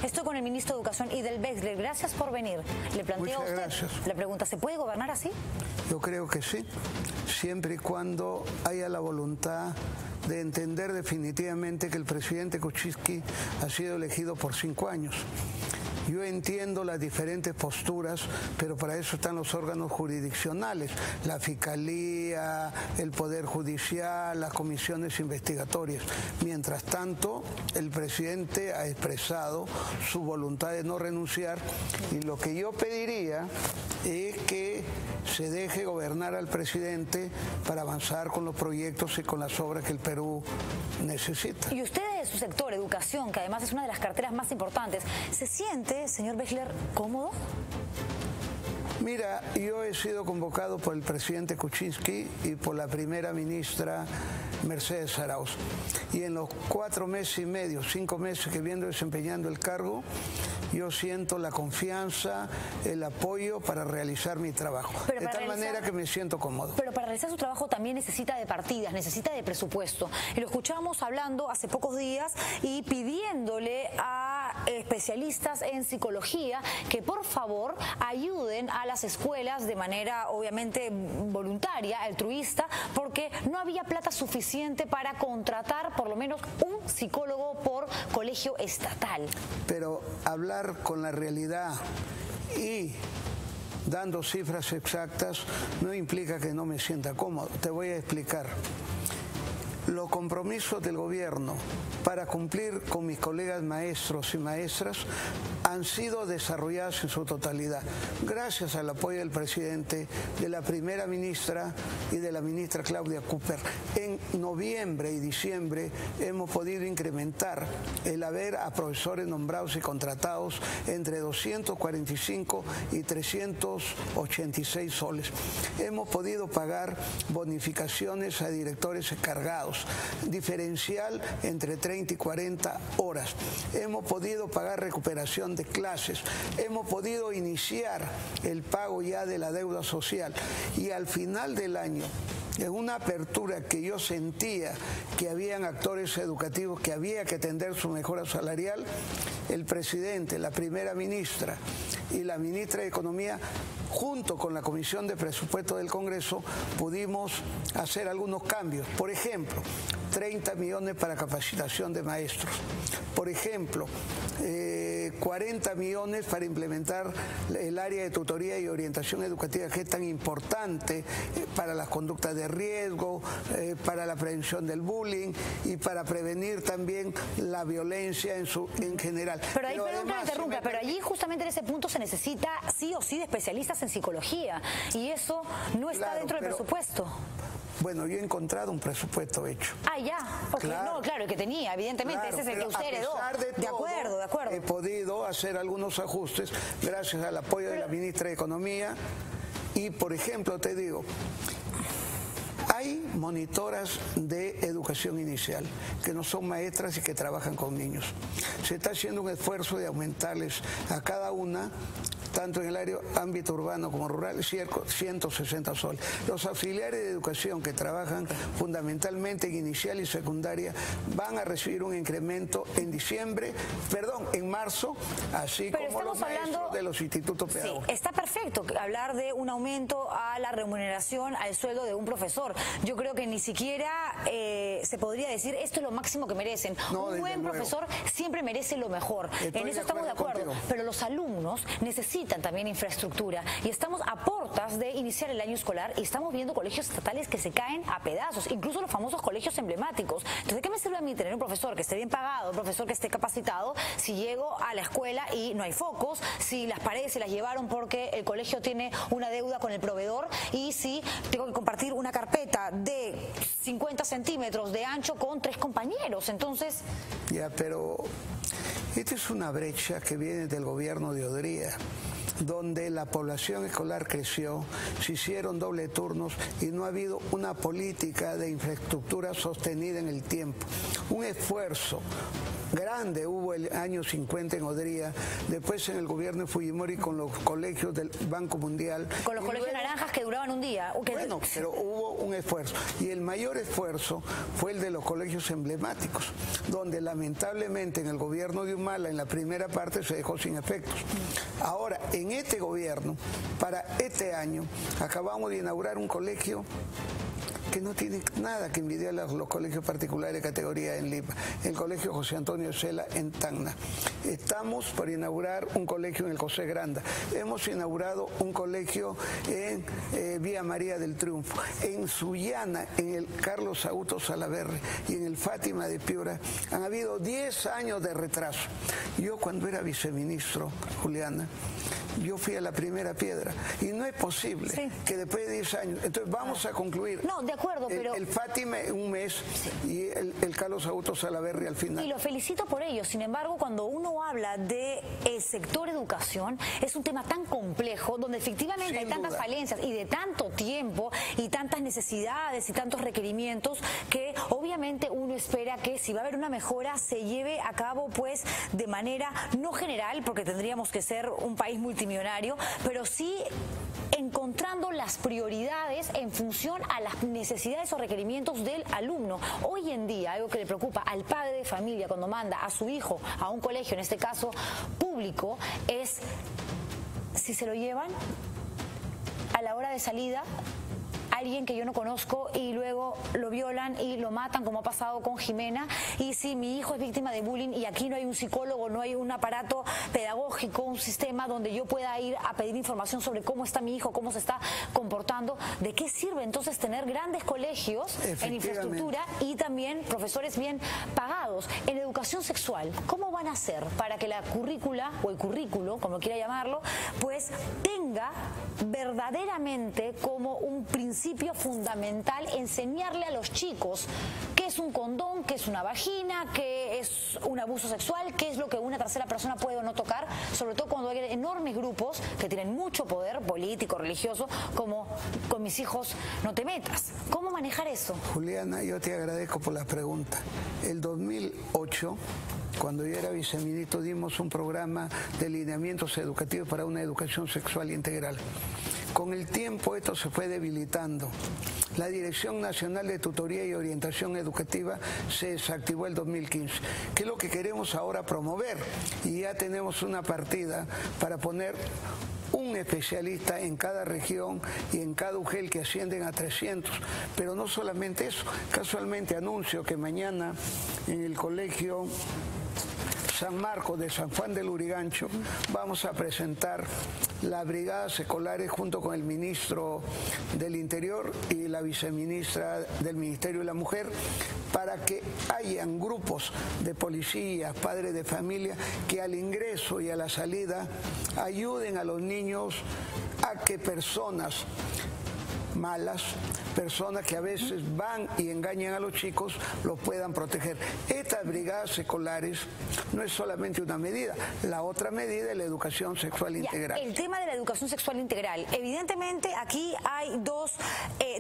Estoy con el ministro de Educación, Idel Bexler. Gracias por venir. Le planteo a usted la pregunta, ¿se puede gobernar así? Yo creo que sí, siempre y cuando haya la voluntad de entender definitivamente que el presidente Kuczynski ha sido elegido por 5 años. Yo entiendo las diferentes posturas, pero para eso están los órganos jurisdiccionales, la Fiscalía, el Poder Judicial, las comisiones investigatorias. Mientras tanto, el presidente ha expresado su voluntad de no renunciar y lo que yo pediría es que se deje gobernar al presidente para avanzar con los proyectos y con las obras que el Perú necesita. Y usted de su sector, educación, que además es una de las carteras más importantes, ¿se siente, señor Bexler, cómodo? Mira, yo he sido convocado por el presidente Kuczynski y por la primera ministra Mercedes Arauz. Y en los 4 meses y medio, 5 meses que viendo desempeñando el cargo, yo siento la confianza, el apoyo para realizar mi trabajo. De tal manera que me siento cómodo. Pero para realizar su trabajo también necesita de partidas, necesita de presupuesto. Y lo escuchamos hablando hace pocos días y pidiéndole a especialistas en psicología que por favor ayuden a las escuelas de manera obviamente voluntaria, altruista, porque no había plata suficiente para contratar por lo menos un psicólogo por colegio estatal. Pero hablar con la realidad y dando cifras exactas no implica que no me sienta cómodo. Te voy a explicar. Los compromisos del gobierno para cumplir con mis colegas maestros y maestras han sido desarrollados en su totalidad, gracias al apoyo del presidente, de la primera ministra y de la ministra Claudia Cooper. En noviembre y diciembre hemos podido incrementar el haber a profesores nombrados y contratados entre 245 y 386 soles. Hemos podido pagar bonificaciones a directores encargados, diferencial entre 30 y 40 horas. Hemos podido pagar recuperación de clases, hemos podido iniciar el pago ya de la deuda social y al final del año, en una apertura que yo sentía que habían actores educativos que había que atender su mejora salarial, el presidente, la primera ministra y la ministra de Economía, junto con la Comisión de Presupuesto del Congreso, pudimos hacer algunos cambios. Por ejemplo, 30 millones para capacitación de maestros. Por ejemplo, 40 millones para implementar el área de tutoría y orientación educativa, que es tan importante para las conductas de riesgo, para la prevención del bullying y para prevenir también la violencia en general. Pero ahí, perdón que me interrumpa, pero allí justamente en ese punto se necesita sí o sí de especialistas en psicología y eso no está dentro del presupuesto. Bueno, yo he encontrado un presupuesto hecho. Ah, ya. Okay. Claro. No, claro, el que tenía, evidentemente, claro, ese es el que usted heredó. De acuerdo, de acuerdo. He podido hacer algunos ajustes gracias al apoyo de la ministra de Economía y, por ejemplo, te digo, hay monitoras de educación inicial que no son maestras y que trabajan con niños. Se está haciendo un esfuerzo de aumentarles a cada una, tanto en el ámbito urbano como rural, 160 soles. Los auxiliares de educación que trabajan fundamentalmente en inicial y secundaria van a recibir un incremento en marzo, así como los maestros de los institutos pedagógicos. Sí, está perfecto hablar de un aumento a la remuneración, al sueldo de un profesor. Yo creo que ni siquiera se podría decir esto es lo máximo que merecen. No, un buen profesor siempre merece lo mejor. En eso estamos de acuerdo. Contigo. Pero los alumnos necesitan también infraestructura y estamos a portas de iniciar el año escolar y estamos viendo colegios estatales que se caen a pedazos, incluso los famosos colegios emblemáticos. Entonces, ¿de qué me sirve a mí tener un profesor que esté bien pagado, un profesor que esté capacitado, si llego a la escuela y no hay focos, si las paredes se las llevaron porque el colegio tiene una deuda con el proveedor y si tengo que compartir una carpeta de 50 centímetros de ancho con 3 compañeros? Entonces... Ya, pero esta es una brecha que viene del gobierno de Odría, donde la población escolar creció, se hicieron doble turnos y no ha habido una política de infraestructura sostenida en el tiempo. Un esfuerzo grande hubo el año 50 en Odría, después en el gobierno de Fujimori con los colegios del Banco Mundial. Con los colegios naranjas que duraban un día. Bueno, pero hubo un esfuerzo. Y el mayor esfuerzo fue el de los colegios emblemáticos, donde lamentablemente en el gobierno de Humala, en la primera parte, se dejó sin efectos. Ahora, en este gobierno, para este año, acabamos de inaugurar un colegio que no tiene nada que envidiar a los colegios particulares de categoría en Lima, el colegio José Antonio Cela en Tacna. Estamos por inaugurar un colegio en el José Granda, hemos inaugurado un colegio en Vía María del Triunfo, en Sullana, en el Carlos Augusto Salaverry y en el Fátima de Piura. Han habido 10 años de retraso. Yo cuando era viceministro, Juliana, yo fui a la primera piedra y no es posible que después de 10 años, entonces vamos a concluir. No, de acuerdo, pero... El Fátima en un mes y el Carlos Augusto Salaverry al final. Y lo felicito por ello. Sin embargo, cuando uno habla de el sector educación, es un tema tan complejo, donde efectivamente hay tantas falencias y de tanto tiempo y tantas necesidades y tantos requerimientos que obviamente uno espera que si va a haber una mejora se lleve a cabo pues de manera no general, porque tendríamos que ser un país multimillonario, pero sí encontrando las prioridades en función a las necesidades o requerimientos del alumno. Hoy en día, algo que le preocupa al padre de familia cuando manda a su hijo a un colegio, en este caso público, es si se lo llevan a la hora de salida alguien que yo no conozco y luego lo violan y lo matan, como ha pasado con Jimena, y si mi hijo es víctima de bullying y aquí no hay un psicólogo, no hay un aparato pedagógico, un sistema donde yo pueda ir a pedir información sobre cómo está mi hijo, cómo se está comportando, ¿de qué sirve entonces tener grandes colegios en infraestructura y también profesores bien pagados? En educación sexual, ¿cómo van a hacer para que la currícula o el currículo, como quiera llamarlo, pues tenga verdaderamente como un principio fundamental enseñarle a los chicos qué es un condón, qué es una vagina, qué es un abuso sexual, qué es lo que una tercera persona puede o no tocar, sobre todo cuando hay enormes grupos que tienen mucho poder político, religioso, como con mis hijos no te metas? ¿Cómo manejar eso? Juliana, yo te agradezco por la pregunta. El 2008, cuando yo era viceministro, dimos un programa de lineamientos educativos para una educación sexual integral. Con el tiempo esto se fue debilitando. La Dirección Nacional de Tutoría y Orientación Educativa se desactivó el 2015, que es lo que queremos ahora promover. Y ya tenemos una partida para poner un especialista en cada región y en cada UGEL, que ascienden a 300. Pero no solamente eso, casualmente anuncio que mañana en el colegio San Marcos de San Juan del Lurigancho vamos a presentar las brigadas escolares junto con el ministro del Interior y la viceministra del Ministerio de la Mujer, para que hayan grupos de policías, padres de familia, que al ingreso y a la salida ayuden a los niños a que personas malas, personas que a veces van y engañan a los chicos, los puedan proteger. Estas brigadas escolares no es solamente una medida, la otra medida es la educación sexual integral. El tema de la educación sexual integral, evidentemente aquí hay dos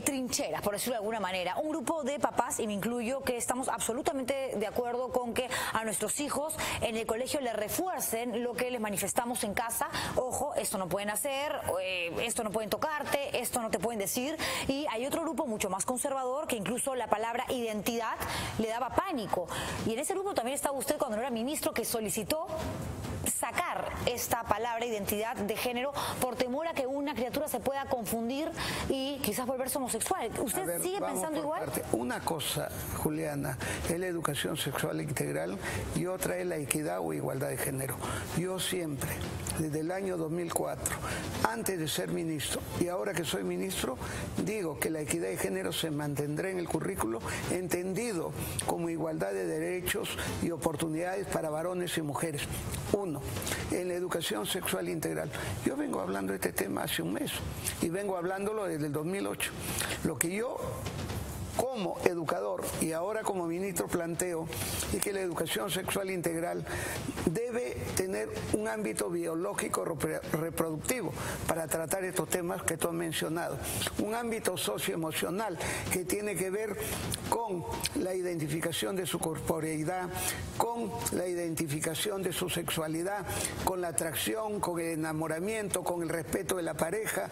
trincheras, por decirlo de alguna manera. Un grupo de papás, y me incluyo, que estamos absolutamente de acuerdo con que a nuestros hijos en el colegio les refuercen lo que les manifestamos en casa. Ojo, esto no pueden hacer, esto no pueden tocarte, esto no te pueden decir. Y hay otro grupo mucho más conservador que incluso la palabra identidad le daba pánico. Y en ese grupo también estaba usted cuando era ministro, que solicitó sacar esta palabra identidad de género por temor a que una criatura se pueda confundir y quizás volverse homosexual. ¿Usted sigue pensando igual? Una cosa, Juliana, es la educación sexual integral y otra es la equidad o igualdad de género. Yo siempre, desde el año 2004, antes de ser ministro y ahora que soy ministro, digo que la equidad de género se mantendrá en el currículo, entendido como igualdad de derechos y oportunidades para varones y mujeres. Uno, en la educación sexual integral. Yo vengo hablando de este tema hace un mes y vengo hablándolo desde el 2008. Lo que yo como educador y ahora como ministro planteo es que la educación sexual integral debe tener un ámbito biológico reproductivo para tratar estos temas que tú has mencionado, un ámbito socioemocional que tiene que ver con la identificación de su corporeidad, con la identificación de su sexualidad, con la atracción, con el enamoramiento, con el respeto de la pareja,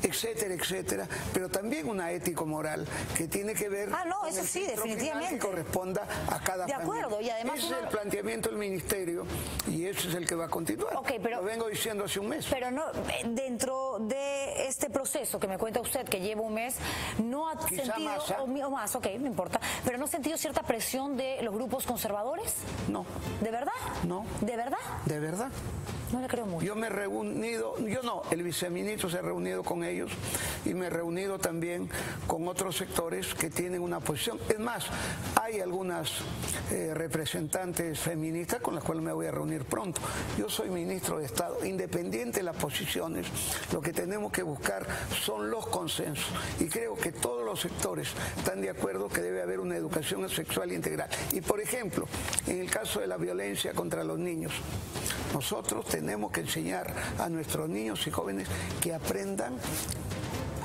etcétera, etcétera, pero también una ético-moral que tiene que ver con eso sí, definitivamente, que corresponda a cada familia. De acuerdo, y además ese es el planteamiento del ministerio y ese es el que va a continuar. Okay, pero, lo vengo diciendo hace un mes. Pero no, dentro de este proceso que me cuenta usted, que lleva un mes, no ha sentido, o más, ok, no importa, pero no ha sentido cierta presión de los grupos conservadores? No. ¿De verdad? No. ¿De verdad? De verdad. No le creo mucho. Yo me he reunido, el viceministro se ha reunido con ellos y me he reunido también con otros sectores que tienen una posición. Es más, hay algunas representantes feministas con las cuales me voy a reunir pronto. Yo soy ministro de Estado, independiente de las posiciones, lo que tenemos que buscar son los consensos y creo que todos los sectores están de acuerdo que debe haber una educación sexual integral. Y por ejemplo, en el caso de la violencia contra los niños, nosotros tenemos que enseñar a nuestros niños y jóvenes que aprendan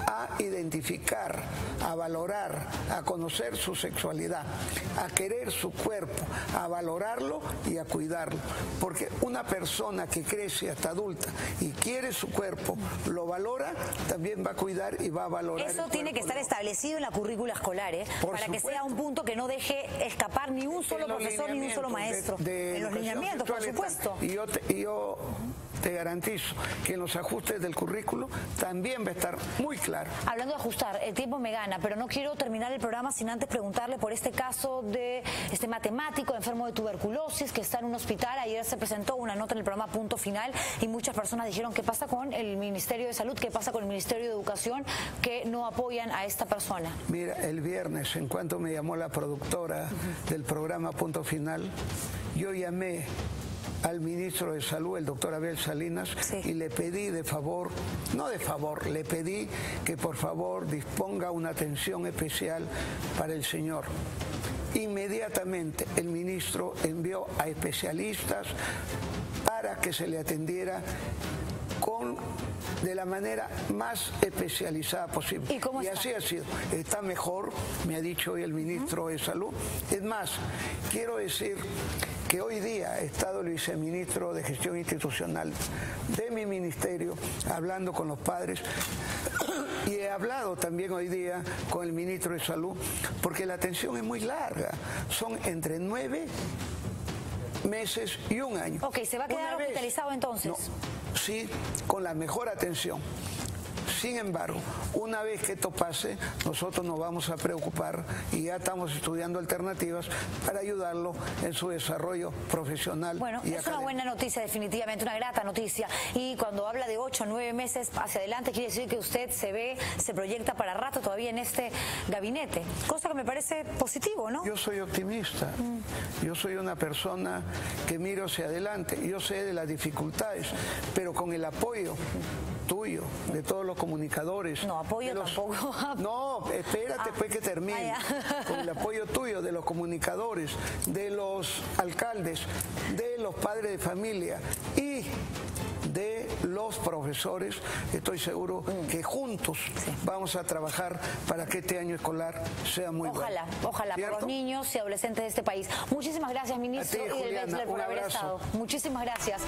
a identificar, a valorar, a conocer su sexualidad, a querer su cuerpo, a valorarlo y a cuidarlo. Porque una persona que crece hasta adulta y quiere su cuerpo, lo valora, también va a cuidar y va a valorar. Eso tiene que estar establecido en la currícula escolar, para que sea un punto que no deje escapar ni un solo profesor ni un solo maestro. En los lineamientos, por supuesto. Y yo te garantizo que en los ajustes del currículo también va a estar muy claro. Hablando de ajustar, el tiempo me gana, pero no quiero terminar el programa sin antes preguntarle por este caso de este matemático enfermo de tuberculosis que está en un hospital. Ayer se presentó una nota en el programa Punto Final y muchas personas dijeron qué pasa con el Ministerio de Salud, qué pasa con el Ministerio de Educación, que no apoyan a esta persona. Mira, el viernes, en cuanto me llamó la productora del programa Punto Final, yo llamé al ministro de Salud, el doctor Abel Salinas, y le pedí le pedí que por favor disponga una atención especial para el señor. Inmediatamente el ministro envió a especialistas para que se le atendiera de la manera más especializada posible. ¿Y así ha sido. Está mejor, me ha dicho hoy el ministro de Salud. Es más, quiero decir que hoy día he estado el viceministro de Gestión Institucional de mi ministerio hablando con los padres y he hablado también hoy día con el ministro de Salud porque la atención es muy larga. Son entre 9 meses y un año. Ok, ¿se va a quedar hospitalizado entonces? No, sí, con la mejor atención. Sin embargo, una vez que esto pase, nosotros nos vamos a preocupar y ya estamos estudiando alternativas para ayudarlo en su desarrollo profesional. Bueno, y es una buena noticia, definitivamente, una grata noticia. Y cuando habla de 8 o 9 meses hacia adelante, quiere decir que usted se proyecta para rato todavía en este gabinete, cosa que me parece positivo, ¿no? Yo soy optimista, yo soy una persona que miro hacia adelante, yo sé de las dificultades, pero con el apoyo tuyo, de todos los comunicadores. No, apoyo tampoco. No, espérate pues que termine. Con el apoyo tuyo, de los comunicadores, de los alcaldes, de los padres de familia y de los profesores, estoy seguro que juntos vamos a trabajar para que este año escolar sea muy bueno. Ojalá, por los niños y adolescentes de este país. Muchísimas gracias, ministro, a ti, Juliana, por haber estado. Muchísimas gracias.